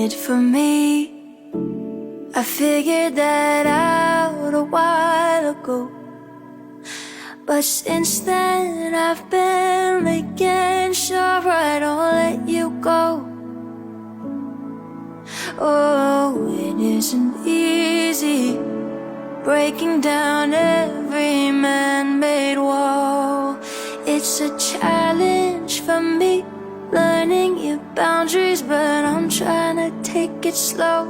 it for me. I figured that out a while ago, but since then I've been making sure I don't let you go. Oh, it isn't easy breaking down every man-made wall. It's a challenge for me, learning your boundaries, but I'm trying to take it slow.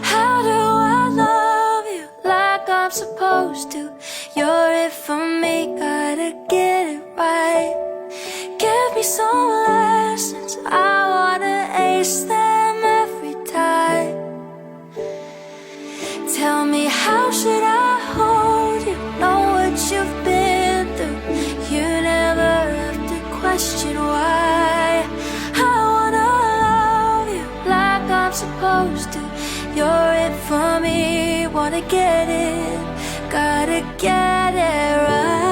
How do I love you like I'm supposed to? You're it for me, gotta get it right. Give me some lessons, I wanna ace them every time. Tell me, how should I hold you? Know what you've been through. You never have to question why. I wanna love you like I'm supposed to. You're it for me, wanna get it, gotta get it right.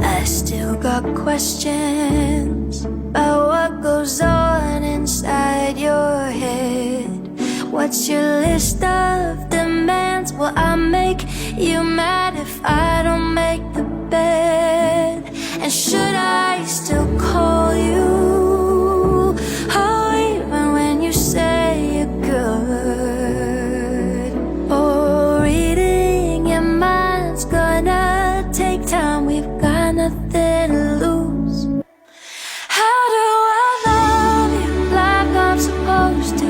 I still got questions about what goes on inside your head. What's your list of demands? Will I make you mad if I don't make the bed? And should I still call you? Oh, even when you say you're good. Oh, reading your mind's gonna take time. We've got nothing to lose. How do I love you like I'm supposed to?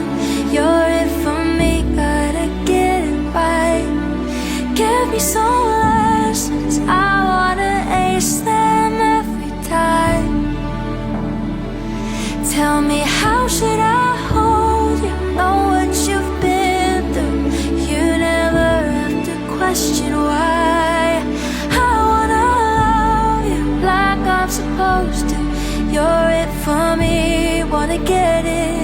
You're it for me, gotta get it right. Give me some lessons, I wanna ace them every time. Tell me, how should I hold you? Know what you've been through. You never have to question why. I wanna love you like I'm supposed to. You're it for me, wanna get it,